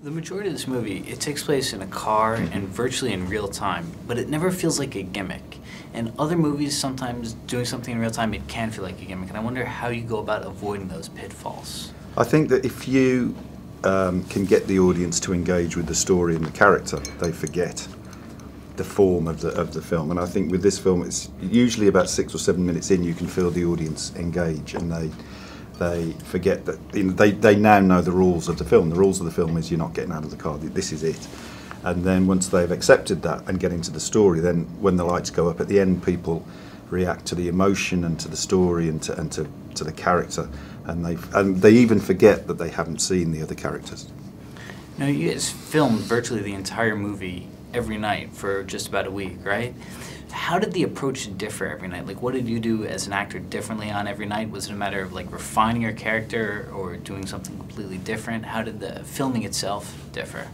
The majority of this movie, it takes place in a car and virtually in real time, but it never feels like a gimmick. In other movies, sometimes doing something in real time, it can feel like a gimmick, and I wonder how you go about avoiding those pitfalls. I think that if you can get the audience to engage with the story and the character, they forget the form of the film. And I think with this film, it's usually about 6 or 7 minutes in, you can feel the audience engage, and they forget that they now know the rules of the film. The rules of the film is you're not getting out of the car, this is it. And then once they've accepted that and get into the story, then when the lights go up at the end, people react to the emotion and to the story and to the character, and they even forget that they haven't seen the other characters. Now, you guys filmed virtually the entire movie every night for just about a week, right? How did the approach differ every night? Like, what did you do as an actor differently on every night? Was it a matter of like refining your character or doing something completely different? How did the filming itself differ?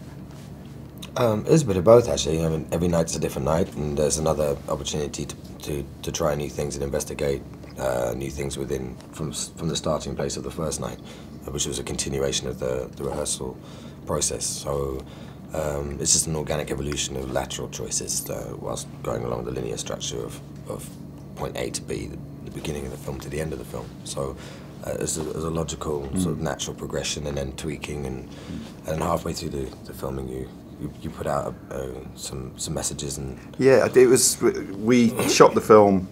It was a bit of both, actually. I mean, every night's a different night, and there's another opportunity to try new things and investigate new things from the starting place of the first night, which was a continuation of the rehearsal process. So it's just an organic evolution of lateral choices whilst going along the linear structure of point A to B, the beginning of the film to the end of the film. So it's a logical sort of natural progression, and then tweaking, and halfway through the filming you put out some messages. And yeah, it was. We shot the film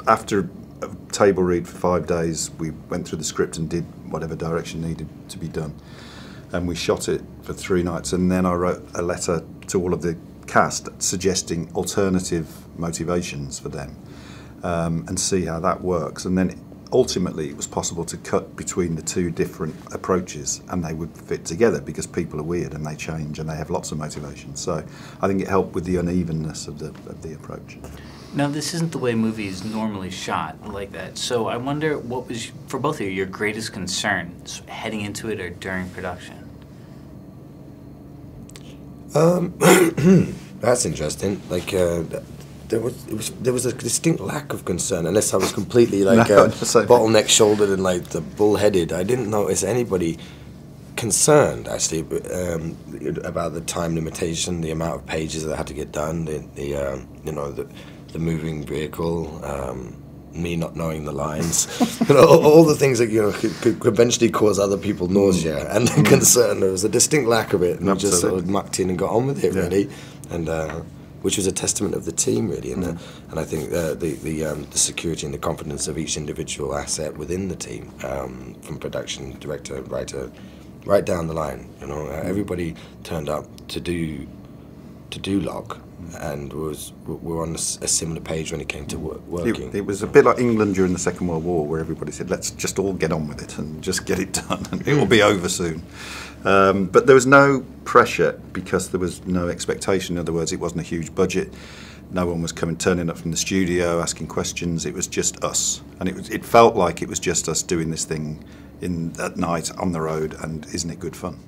after a table read for 5 days. We went through the script and did whatever direction needed to be done, and we shot it for 3 nights. And then I wrote a letter to all of the cast suggesting alternative motivations for them, and see how that works. And then ultimately it was possible to cut between the 2 different approaches, and they would fit together because people are weird and they change and they have lots of motivations. So I think it helped with the unevenness of the approach. Now, this isn't the way movies normally shot like that. So I wonder, what was, for both of you, your greatest concern heading into it or during production? That's interesting. Like there was a distinct lack of concern, unless I was completely like bottleneck shouldered and like the bullheaded. I didn't notice anybody concerned actually about the time limitation, the amount of pages that had to get done, the moving vehicle, me not knowing the lines, all the things that could eventually cause other people nausea and concern. There was a distinct lack of it, and we just sort of mucked in and got on with it, really, and which was a testament of the team, really, and I think the security and the confidence of each individual asset within the team, from production, director, writer, right down the line. Everybody turned up to do Locke, and were on a similar page when it came to working. It was a bit like England during the Second World War, where everybody said, let's just all get on with it and just get it done, and it will be over soon. But there was no pressure because there was no expectation. In other words, it wasn't a huge budget. No one was turning up from the studio asking questions. It was just us, and it felt like it was just us doing this thing at night on the road, and isn't it good fun?